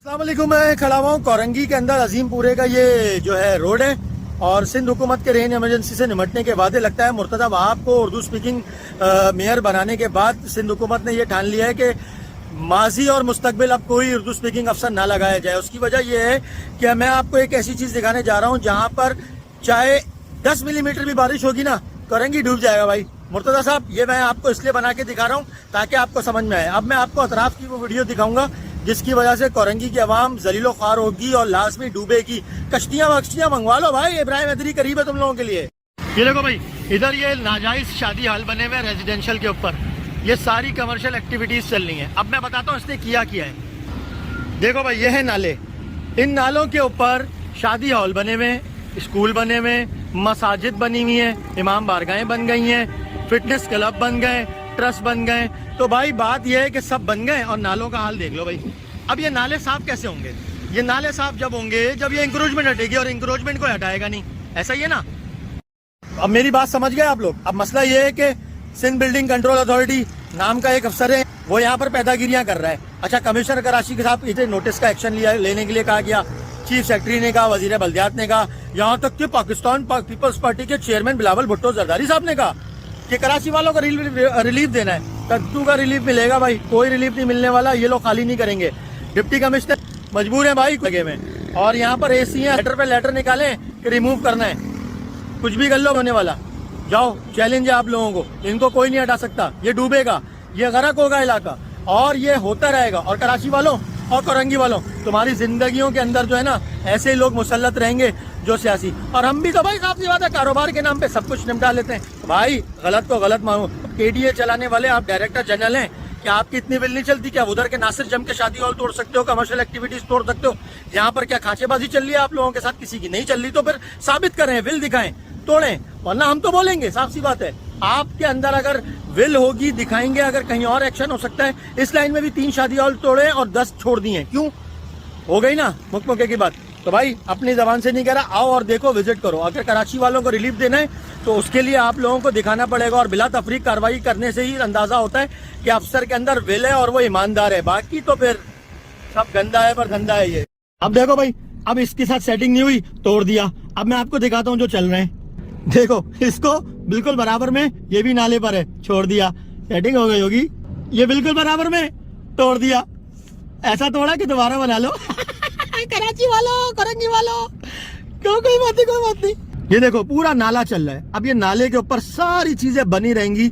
अस्सलाम वालेकुम। मैं खड़ा हुआ हूँ कोरंगी के अंदर अजीमपुरे का ये जो है रोड है और सिंध हुकूमत के रेन इमरजेंसी से निपटने के वादे लगता है मुर्तज़ा वहाब को उर्दू स्पीकिंग मेयर बनाने के बाद सिंध हुकूमत ने ये ठान लिया है कि माजी और मुस्तकबिल अब कोई उर्दू स्पीकिंग अफसर ना लगाया जाए। उसकी वजह यह है कि मैं आपको एक ऐसी चीज़ दिखाने जा रहा हूँ जहाँ पर चाहे 10 मिलीमीटर भी बारिश होगी ना कोरंगी डूब जाएगा भाई। मुर्तज़ा साहब ये मैं आपको इसलिए बना के दिखा रहा हूँ ताकि आपको समझ में आए। अब मैं आपको अतराफ की वो वीडियो दिखाऊंगा जिसकी वजह से कोरंगी की आवाम जलीलो ख्वार होगी और लाजमी डूबेगी। कश्तियाँ वश्तियाँ मंगवा लो भाई, इब्राहिम हैदरी करीब है तुम लोगों के लिए। ये देखो भाई, इधर ये नाजायज शादी हाल बने हुए रेजिडेंशियल के ऊपर, ये सारी कमर्शियल एक्टिविटीज चल रही हैं। अब मैं बताता हूँ इसने किया है। देखो भाई ये है नाले, इन नालों के ऊपर शादी हॉल बने हुए, स्कूल बने हुए, मसाजिद बनी हुई है, इमाम बारगाहें बन गई हैं, फिटनेस क्लब बन गए, ट्रस्ट बन गए। तो भाई बात यह है कि सब बन गए और नालों का हाल देख लो भाई। अब ये नाले साफ कैसे होंगे? ये नाले साफ जब होंगे जब ये इंक्रोचमेंट हटेगी, और इंक्रोचमेंट को हटाएगा नहीं, ऐसा ही है ना। अब मेरी बात समझ गए आप लोग। अब मसला ये है कि सिंध बिल्डिंग कंट्रोल अथॉरिटी नाम का एक अफसर है, वो यहाँ पर पैदागिरियां कर रहा है। अच्छा, कमिश्नर कराची के साथ इसे नोटिस का एक्शन लिया लेने के लिए कहा गया, चीफ सेक्रेटरी ने कहा, वजीर बल्दियात ने कहा, यहाँ तक कि पाकिस्तान पीपल्स पार्टी के चेयरमैन बिलावल भुट्टो जरदारी साहब ने कहा कि कराची वालों को रिलीफ देना है। कद्दू का रिलीफ मिलेगा भाई, कोई रिलीफ नहीं मिलने वाला, ये लोग खाली नहीं करेंगे। डिप्टी कमिश्नर मजबूर है भाई लगे में, और यहाँ पर एसी है, लेटर पे लेटर निकाले कि रिमूव करना है, कुछ भी कर लो होने वाला। जाओ, चैलेंज है आप लोगों को, इनको कोई नहीं हटा सकता। ये डूबेगा, ये गरक होगा इलाका, और ये होता रहेगा। और कराची वालों और कोरंगी वालों, तुम्हारी जिंदगियों के अंदर जो है ना ऐसे ही लोग मुसल्लत रहेंगे जो सियासी। और हम भी तो भाई साफ सी बात है, कारोबार के नाम पे सब कुछ निपटा लेते हैं भाई। गलत को गलत मानो। केडीए चलाने वाले आप डायरेक्टर जनरल हैं, क्या आपकी इतनी बिल नहीं चलती? क्या उधर के नासिर जम के शादी हॉल तोड़ सकते हो, कमर्शियल एक्टिविटीज तोड़ सकते हो? यहाँ पर क्या खांचेबाजी चल रही है आप लोगों के साथ? किसी की नहीं चल रही तो फिर साबित करें, विल दिखाएं, तोड़ें, वरना हम तो बोलेंगे। साफ सी बात है, आपके अंदर अगर विल होगी दिखाएंगे, अगर कहीं और एक्शन हो सकता है। इस लाइन में भी 3 शादी हॉल तोड़े और 10 छोड़ दिए, क्यों? हो गई ना मुकमुके की बात। तो भाई अपनी जबान से नहीं कह रहा, आओ और देखो, विजिट करो। अगर कराची वालों को रिलीफ देना है तो उसके लिए आप लोगों को दिखाना पड़ेगा, और बिला तफरीक कार्रवाई करने से ही अंदाजा होता है कि अफसर के अंदर विल है और वो ईमानदार है। बाकी तो फिर सब गंदा है पर धंधा है ये। अब देखो भाई, अब इसके साथ सेटिंग नहीं हुई, तोड़ दिया। अब मैं आपको दिखाता हूँ जो चल रहे हैं। देखो, इसको बिल्कुल बराबर में, ये भी नाले पर है, छोड़ दिया, सेटिंग हो गई होगी। ये बिल्कुल बराबर में तोड़ दिया, ऐसा तोड़ा कि दोबारा बना लो। कराची वालों, कोरंगी वालों, क्यों? कोई बात नहीं, कोई बात नहीं। ये देखो पूरा नाला चल रहा है। अब ये नाले के ऊपर सारी चीजें बनी रहेंगी।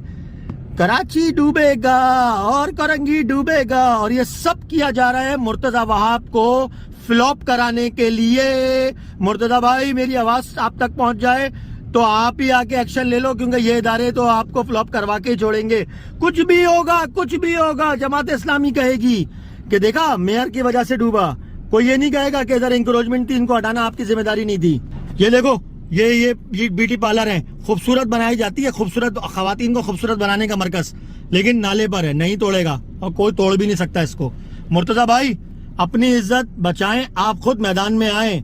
कराची डूबेगा और कोरंगी डूबेगा, और ये सब किया जा रहा है मुर्तजा वहाब को फ्लॉप कराने के लिए। मुर्तजा भाई, मेरी आवाज आप तक पहुंच जाए तो आप ही आके एक्शन ले लो, क्योंकि ये इदारे तो आपको फ्लॉप करवा के छोड़ेंगे। कुछ भी होगा, कुछ भी होगा। जमात इस्लामी कहेगी कि देखा मेयर की वजह से डूबा, कोई ये नहीं कहेगा कि इधर इंक्रोचमेंट थी, इनको हटाना आपकी जिम्मेदारी नहीं थी। ये देखो, ये ब्यूटी पार्लर है, खूबसूरत बनाई जाती है, खूबसूरत खवातीन को खूबसूरत बनाने का मरकज, लेकिन नाले पर है, नहीं तोड़ेगा और कोई तोड़ भी नहीं सकता इसको। मुर्तजा भाई, अपनी इज्जत बचाएं, आप खुद मैदान में आए।